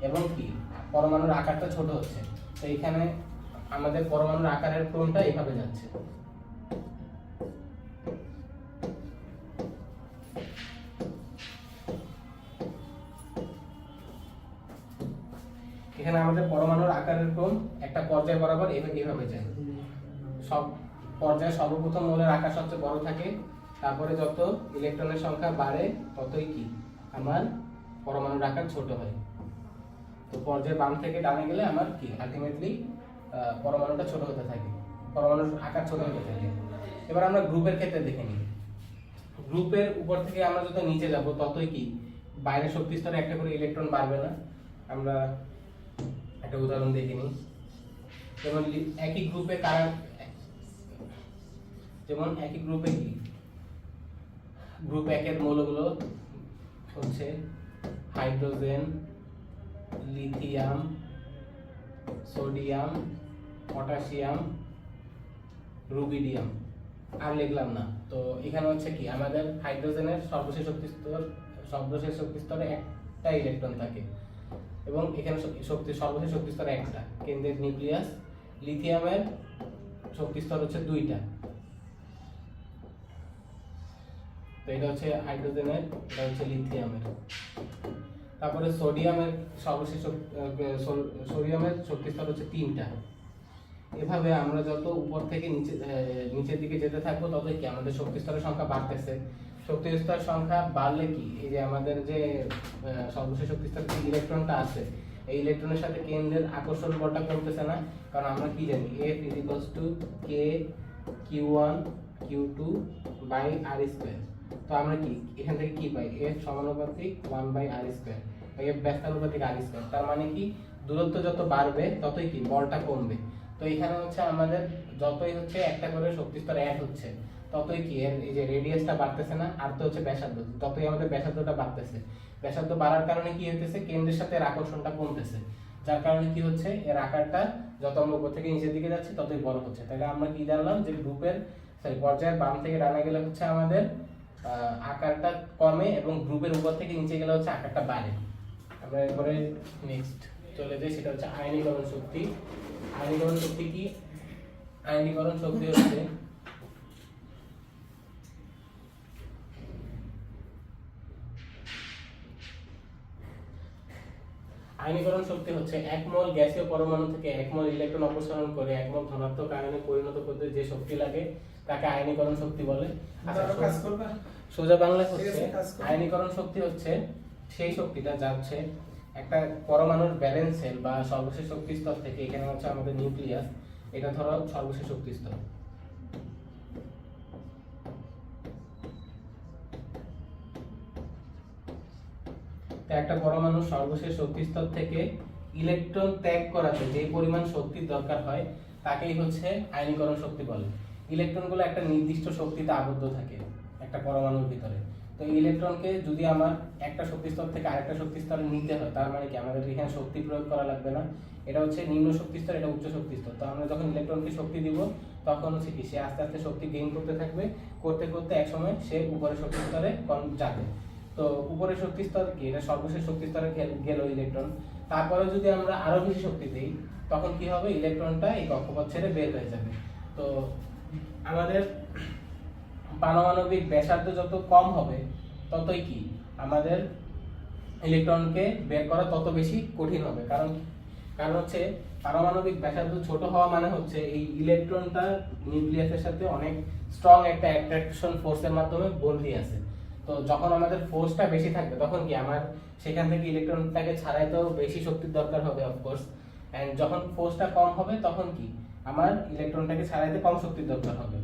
এবং কি পরমাণুর আকারটা ছোট হচ্ছে। তো এখানে আমাদের পরমাণুর আকারের ক্রমটা এইভাবে যাচ্ছে। এখানে আমাদের পরমাণুর আকারের ক্রম একটা পর্যায় বরাবর এইভাবে যায়। সব পর্যায়ে সর্বপ্রথম মৌলের আকার সবচেয়ে বড় থাকে, তারপরে যত ইলেকট্রনের সংখ্যা বাড়ে ততই কি আমার পরমাণুর আকার ছোট হয়। তো পর্যায়ের বাম থেকে ডানে গেলে আমার কি আলটিমেটলি পরমাণুটা ছোট হতে থাকে, পরমাণুর আকার ছোট হতে থাকে। এবার আমরা গ্রুপের ক্ষেত্রে দেখে নিই। গ্রুপের উপর থেকে আমরা যত নিচে যাব ততই কি বাইরের শক্তি স্তরে একটা করে ইলেকট্রন বাড়বে না? আমরা একটা উদাহরণ দেখে নিই। যেমন একই গ্রুপে কি গ্রুপ 1 এর মৌলগুলো হচ্ছে hydrogen, lithium, sodium, potassium, rubidium. আর লিখলাম না। তো এখানে হচ্ছে কি আমাদের হাইড্রোজেনের সর্বশেষ শক্তি স্তরে 1টা ইলেকট্রন থাকে এবং এখানে সর্বশেষ শক্তি স্তরে 1টা, কেন্দ্রের নিউক্লিয়াস লিথিয়ামের শক্তি স্তর হচ্ছে 2টা। তো এটা হচ্ছে হাইড্রোজেনের, এটা হচ্ছে লিথিয়ামের। তারপরে সোডিয়ামের সর্বশেষ সোডিয়ামের শক্তি স্তর হচ্ছে 3টা। এভাবে আমরা যত উপর থেকে নিচের দিকে যেতে থাকবো ততই কি আমাদের শক্তি স্তরের সংখ্যা বাড়তেছে। শক্তি স্তরের সংখ্যা বাড়লে কি এই যে আমাদের যে সর্বশেষ শক্তি স্তরে যে ইলেকট্রনটা আছে, এই ইলেকট্রনের সাথে কেন্দ্রের আকর্ষণ বলটা কমতেছে না, কারণ আমরা কি জানি F = K Q1 Q2 /r²। তো আমরা কি এখান থেকে কি পাই, F সমানুপাতিক 1/r², F ব্যস্তানুপাতিক r²। তার মানে কি দূরত্ব যত বাড়বে ততই কি বলটা কমবে। তো এখানে হচ্ছে আমাদের যতই হচ্ছে একটা করে শক্তি স্তর অ্যাড হচ্ছে ততই কি এর এই যে রেডিয়াসটা বাড়তেছে না, আর তো হচ্ছে ব্যাসার্ধ, ততই আমাদের ব্যাসার্ধটা বাড়তেছে। ব্যাসার্ধ বাড়ার কারণে কি হইতেছে, কেন্দ্রের সাথে এর আকর্ষণটা কমতেছে, যার কারণে কি হচ্ছে এর আকারটা যত আমরা উপর থেকে নিচের দিকে যাচ্ছি ততই বড় হচ্ছে। তাহলে আমরা কি জানলাম যে পর্যায়ের বাম থেকে ডানে গেলে হচ্ছে আমাদের আকারটা কমে এবং গ্রুপের উপর থেকে নিচে গেলে হচ্ছে আকারটা বাড়ে। আমরা এরপরে নেক্সট চলে যাই, সেটা হচ্ছে আয়নীকরণ শক্তি। আয়নীকরণ শক্তি কি? আয়নীকরণ শক্তি হচ্ছে আয়নীকরণ শক্তি হচ্ছে 1 মোল গ্যাসীয় পরমাণু থেকে 1 মোল ইলেকট্রন অপসারণ করে 1 মোল ধনাত্মক আয়নে পরিণত করতে যে শক্তি লাগে তাকে আয়নীকরণ শক্তি বলে। সোজা বাংলা হচ্ছে আয়নীকরণ শক্তি হচ্ছে সেই শক্তিটা যা হচ্ছে একটা পরমাণুর ব্যালেন্স সেল বা সর্বশেষ শক্তি স্তর থেকে, এখানে হচ্ছে আমাদের নিউক্লিয়াস, এটা ধরো সর্বশেষ শক্তি স্তর। তো একটা পরমাণুর সর্বশেষ শক্তি স্তর থেকে ইলেকট্রন ত্যাগ করাতে যে পরিমাণ শক্তির দরকার হয় তাকেই হচ্ছে আয়নীকরণ শক্তি বলে। ইলেকট্রনগুলো একটা নির্দিষ্ট শক্তিতে আবদ্ধ থাকে একটা পরমাণুর ভিতরে। তো ইলেকট্রনকে যদি আমার একটা শক্তি স্তর থেকে আরেকটা শক্তি স্তরে নিতে হয়, তার মানে কি আমাদের এখানে শক্তি প্রয়োগ করা লাগবে না। এটা হচ্ছে নিম্ন শক্তি স্তর, এটা উচ্চ শক্তি স্তর। তো আমরা যখন ইলেকট্রনকে শক্তি দিব তখন হচ্ছে কি সে আস্তে আস্তে শক্তি গেইন করতে থাকবে, করতে করতে একসময় সে উপরের শক্তি স্তরে যাবে। তো উপরের শক্তি স্তর কি, এটা সর্বশেষ শক্তি স্তরে গেল ইলেকট্রন। তারপরে যদি আমরা আরো বেশি শক্তি দিই তখন কি হবে, ইলেকট্রনটা এই কক্ষপথ ছেড়ে বের হয়ে যাবে। তো আমাদের পারমাণবিক ব্যাসার্ধ যত কম হবে ততই কি আমাদের ইলেকট্রনকে বের করা তত বেশি কঠিন হবে। কারণ হচ্ছে পারমাণবিক ব্যাসার্ধ ছোট হওয়া মানে হচ্ছে এই ইলেকট্রনটা নিউক্লিয়াসের সাথে অনেক স্ট্রং একটা অ্যাট্রাকশন ফোর্সের মাধ্যমে বন্ধী আছে। তো যখন আমাদের ফোর্সটা বেশি থাকবে তখন কি আমার সেখান থেকে ইলেকট্রনটাকে ছাড়াইতেও বেশি শক্তির দরকার হবে অফকোর্স। এন্ড যখন ফোর্সটা কম হবে তখন কি আমার ইলেকট্রনটাকে ছাড়াইতে কম শক্তির দরকার হবে।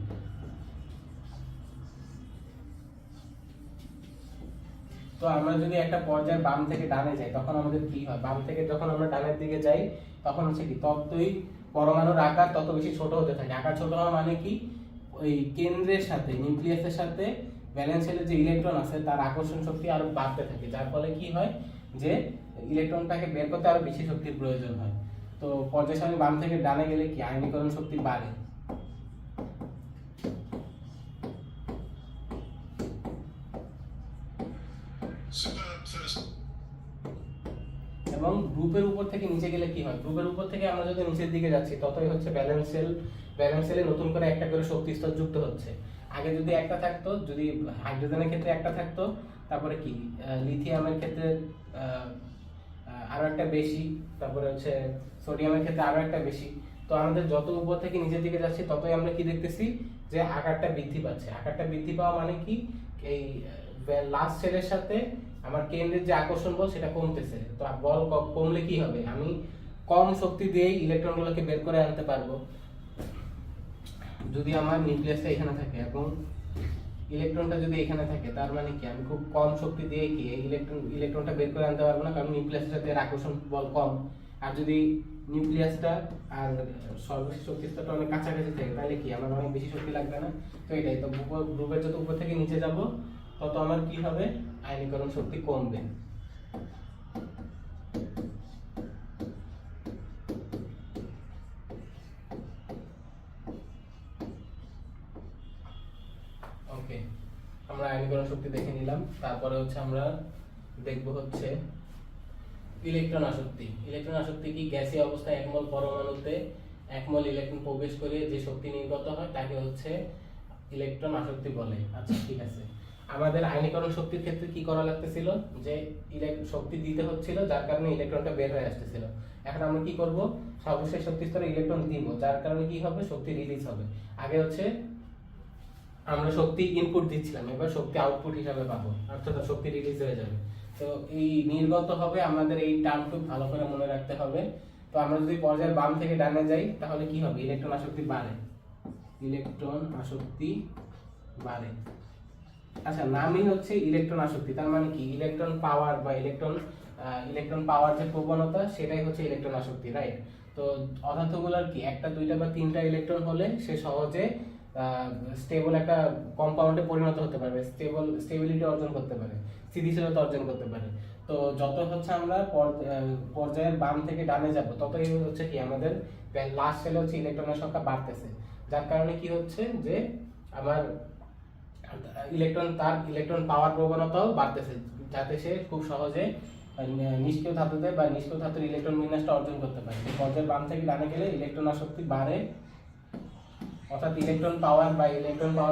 তো আমরা যদি একটা পর্যায়ে বাম থেকে ডানে যাই তখন আমাদের কি হয়, বাম থেকে যখন আমরা ডানের দিকে যাই তখন হচ্ছে কি ততই পরমাণুর আকার তত বেশি ছোট হতে থাকে। আকার ছোট হওয়া মানে কি, ওই কেন্দ্রের সাথে নিউক্লিয়াসের সাথে ভ্যালেন্স শেলের যে ইলেকট্রন আছে তার আকর্ষণ শক্তি আরো বাড়তে থাকে, যার ফলে কি হয় যে ইলেকট্রনটাকে বের করতে আরো বেশি শক্তির প্রয়োজন হয়। তো পর্যায় সারণী বাম থেকে ডানে গেলে কি আয়নীকরণ শক্তি বাড়ে। এবং গ্রুপের উপর থেকে নিচে গেলে কি হয়, গ্রুপের উপর থেকে আমরা যত নিচের দিকে যাচ্ছি ততই হচ্ছে ব্যালেন্স সেলে নতুন করে একটা করে শক্তি স্তর যুক্ত হচ্ছে। আগে যদি একটা থাকতো, যদি হাইড্রোজেনের ক্ষেত্রে একটা থাকতো, তারপরে কি লিথিয়ামের ক্ষেত্রে আরো একটা বেশি, তারপরে হচ্ছে সোডিয়ামের ক্ষেত্রে আরো একটা বেশি। তো আমাদের যত উপর থেকে নিচের দিকে যাচ্ছি ততই আমরা কি দেখতেছি যে আকারটা বৃদ্ধি পাচ্ছে। আকারটা বৃদ্ধি পাওয়া মানে কি, এই লাস্ট সেলের সাথে আমার কেন্দ্রের যে আকর্ষণ বল সেটা কমতেছে। তো বল কমলে কি হবে, আমি কম শক্তি দিয়ে ইলেকট্রনগুলোকে বের করে আনতে পারবো যদি আমার নিউক্লিয়াসটা এখানে থাকে এবং ইলেকট্রনটা যদি এখানে থাকে। তার মানে কি আমি খুব কম শক্তি দিয়ে কি এই ইলেকট্রনটা বের করে আনতে পারবো না, কারণ নিউক্লিয়াসের সাথে এর আকর্ষণ বল কম। আর যদি নিউক্লিয়াসটা আর সর্বশেষ শক্তি স্তরটা অনেক কাছাকাছি থাকে তাহলে কি আমার অনেক বেশি শক্তি লাগবে না। তো এটাই তো, গ্রুপের যত উপর থেকে নিচে যাব তত আমার কি হবে, আয়নীকরণ শক্তি কমবে। ওকে, আমরা আয়নীকরণ শক্তি দেখে নিলাম। তারপরে হচ্ছে আমরা দেখব হচ্ছে ইলেকট্রন আসক্তি। ইলেকট্রন আসক্তি কি, গ্যাসীয় অবস্থায় এক মোল পরমাণুতে 1 মোল ইলেকট্রন প্রবেশ করে যে শক্তি নির্গত হয় তাকে হচ্ছে ইলেকট্রন আসক্তি বলে। আচ্ছা ঠিক আছে, আমাদের আয়নীকরণ শক্তির ক্ষেত্রে কি করা লাগতেছিল, যে শক্তি দিতে হচ্ছিল যার কারণে ইলেকট্রনটা বের হয়ে আসতেছিল। এখন আমরা কি করব, সর্বশেষ শক্তি স্তরে ইলেকট্রন দিব যার কারণে কি হবে, শক্তি রিলিজ হবে। আগে হচ্ছে আমরা শক্তি ইনপুট দিচ্ছিলাম, এবার শক্তি আউটপুট হিসাবে পাবো, অর্থাৎ শক্তি রিলিজ হয়ে যাবে। তো এই নির্গত হবে, আমাদের এই টার্মটুকু ভালো করে মনে রাখতে হবে। তো আমরা যদি পর্যায়ের বাম থেকে ডানে যাই তাহলে কি হবে, ইলেকট্রন আসক্তি বাড়ে, ইলেকট্রন আসক্তি বাড়ে। আচ্ছা, নামই হচ্ছে ইলেকট্রন আসক্তি, তার মানে কি ইলেকট্রন পাওয়ার বা ইলেকট্রন পাওয়ার যে প্রবণতা সেটাই হচ্ছে ইলেকট্রন আসক্তি, রাইট? তো অধাতুগুলোর কি একটা দুইটা বা তিনটা ইলেকট্রন হলে সে সহজে স্টেবল একটা কম্পাউন্ডে পরিণত হতে পারবে, স্টেবিলিটি অর্জন করতে পারে, স্থিতিশীলতা অর্জন করতে পারে। তো যত হচ্ছে আমরা পর্যায়ের বাম থেকে ডানে যাব ততই হচ্ছে কি আমাদের লাস্ট সেলে হচ্ছে ইলেকট্রনের সংখ্যা বাড়তেছে, যার কারণে কি হচ্ছে যে আমার ইলেকট্রন পাওয়ার প্রবণতাও বাড়তেছে, যাতে সে খুব সহজে নিষ্ক্রিয় ধাতুতে বা নিষ্ক্রিয় ধাতুর ইলেকট্রন বিন্যাসটা অর্জন করতে পারে। পর্যায়ের বাম থেকে ডানে গেলে ইলেকট্রন আসক্তি বাড়ে, অর্থাৎ ইলেকট্রন পাওয়ার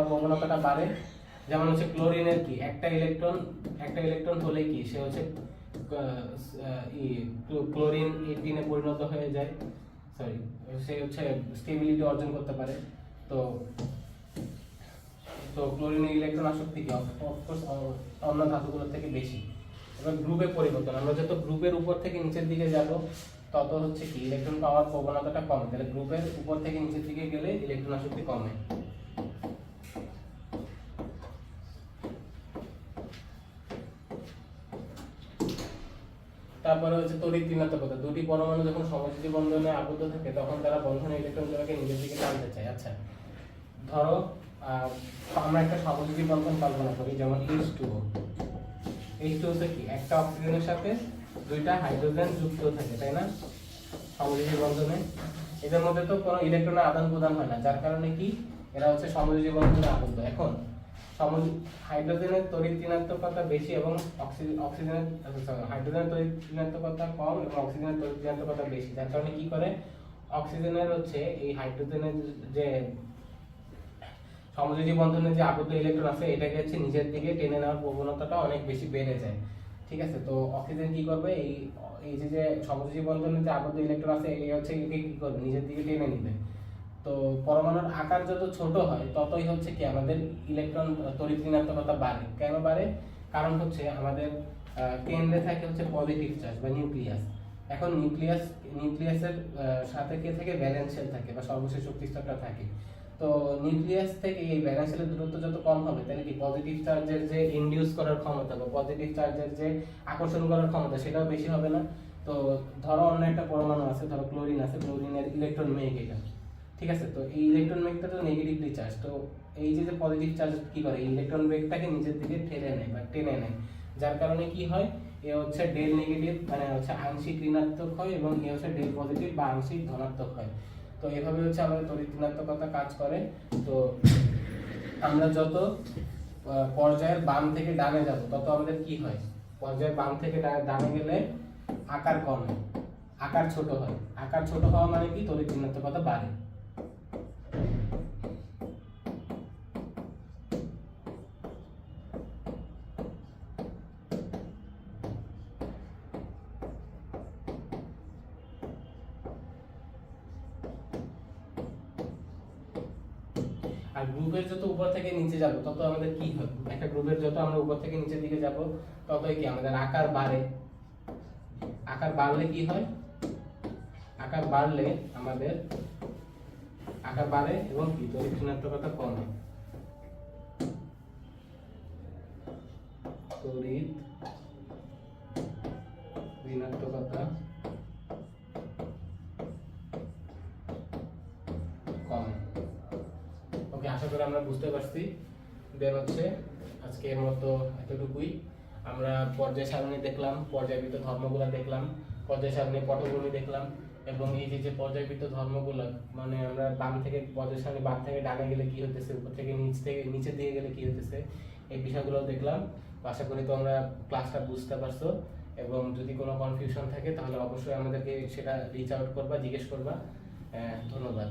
প্রবণতাটা বাড়ে। যেমন হচ্ছে ক্লোরিনের কি একটা ইলেকট্রন হলে কি সে হচ্ছে ক্লোরিন 18 এ পরিণত হয়ে যায়, সে হচ্ছে স্টেবিলিটি অর্জন করতে পারে। তো ক্লোরিনের ইলেকট্রন আসক্তি কি অফকোর্স অন্য ধাতুগুলোর থেকে বেশি। এবার গ্রুপের পরিবর্তন, আমরা যত গ্রুপের উপর থেকে নিচের দিকে যাব তত হচ্ছে কি ইলেকট্রন পাওয়ার প্রবণতাটা কমে, তাহলে গ্রুপের উপর থেকে নিচের দিকে গেলে ইলেকট্রন আসক্তি কমে। তারপরে হচ্ছে তড়িৎ ঋণাত্মকতা, দুটি পরমাণু যখন সমযোজী বন্ধনে আবদ্ধ থাকে তখন তারা বন্ধনের ইলেকট্রনগুলোকে নিজের দিকে টানতে চায়। আচ্ছা, ধরো আমরা একটা সমযোজী বন্ধন কল্পনা করি, যেমন H2O হচ্ছে কি একটা অক্সিজেনের সাথে দুইটা হাইড্রোজেন যুক্ত থাকে, তাই না? সমযোজী বন্ধনে এদের মধ্যে তো কোনো ইলেকট্রনের আদান প্রদান হয় না, যার কারণে কি এরা হচ্ছে সমযোজী বন্ধনে আবদ্ধ। এখন হাইড্রোজেনের তড়িৎ ঋণাত্মকতা বেশি এবং হাইড্রোজেনের তড়িৎ ঋণাত্মকতা কম এবং অক্সিজেনের তড়িৎ ঋণাত্মকতা বেশি, যার কারণে কি করে অক্সিজেনের হচ্ছে এই হাইড্রোজেনের যে সমযোজী বন্ধনে যে আবদ্ধ ইলেকট্রন আছে এটাকে হচ্ছে নিজের দিকে টেনে নেওয়ার প্রবণতাটা অনেক বেশি বেড়ে যায়, ঠিক আছে? তো অক্সিজেন কি করবে, এই যে সমযোজী বন্ধনে যে আবদ্ধ ইলেকট্রন আছে এই হচ্ছে একে কি করবে, নিজের দিকে টেনে নিবে। তো পরমাণুর আকার যত ছোট হয় ততই হচ্ছে কি আমাদের ইলেকট্রন তড়িৎ ঋণাত্মকতা বাড়ে। কেন বাড়ে? কারণ হচ্ছে আমাদের কেন্দ্রে থাকে হচ্ছে পজিটিভ চার্জ বা নিউক্লিয়াস। এখন নিউক্লিয়াসের সাথে কে থাকে, ভ্যালেন্স শেল থাকে বা সর্বশেষ শক্তি স্তরটা থাকে। তো নিউক্লিয়াস থেকে এই ভ্যালেন্স শেলের দূরত্ব যত কম হবে তাহলে কি পজিটিভ চার্জের যে ইনডিউস করার ক্ষমতা বা পজিটিভ চার্জের যে আকর্ষণ করার ক্ষমতা সেটাও বেশি হবে না। তো ধরো অন্য একটা পরমাণু আছে, ধরো ক্লোরিন আছে, ক্লোরিনের ইলেকট্রন মেঘ এটা, ঠিক আছে? তো এই ইলেকট্রন বেগটা তো নেগেটিভলি চার্জ, তো এই যে পজিটিভ চার্জ কি করে ইলেকট্রন বেগটাকে নিজের দিকে ঠেলে নেয় বা টেনে নেয়, যার কারণে কি হয় এ হচ্ছে ডেল নেগেটিভ মানে হচ্ছে আংশিক ঋণাত্মক হয় এবং এ হচ্ছে ডেল পজিটিভ বা আংশিক ধনাত্মক হয়। তো এভাবে হচ্ছে আমাদের তড়িৎ ঋণাত্মকতা কাজ করে। তো আমরা যত পর্যায়ের বাম থেকে ডানে যাব তত আমাদের কি হয়, পর্যায়ের বাম থেকে ডানে গেলে আকার কমে, আকার ছোট হয়। আকার ছোট হওয়া মানে কি তড়িৎ ঋণাত্মকতা বাড়ে। আর গ্রুপের যত উপর থেকে নিচে যাব তত আমাদের কি হয়, একটা গ্রুপের যত আমরা উপর থেকে নিচের দিকে যাব ততই কি আমাদের আকার বাড়ে। আকার বাড়লে কি হয়, আকার বাড়লে আমাদের আকার বাড়ে এবং কি তড়িৎ ঋণাত্মকতা কমে। তড়িৎ ঋণাত্মকতা কমে। ওকে, আশা করি আমরা বুঝতে পারছি। দেন হচ্ছে আজকে এর মতো এতটুকুই। আমরা পর্যায় সারণী দেখলাম, পর্যায়বৃত্ত ধর্মগুলো দেখলাম, পর্যায় সারণী পটভূমি দেখলাম এবং এই যে পর্যায়বৃত্ত ধর্মগুলো মানে আমরা বাম থেকে পর্যায় সারণী বাম থেকে ডানে গেলে কি হতেছে, উপর থেকে নিচের দিকে গেলে কি হতেছে, এই বিষয়গুলো দেখলাম। আশা করি তোমরা ক্লাসটা বুঝতে পারছো এবং যদি কোনো কনফিউশন থাকে তাহলে অবশ্যই আমাদেরকে সেটা রিচ আউট করবা, জিজ্ঞেস করবা। হ্যাঁ, ধন্যবাদ।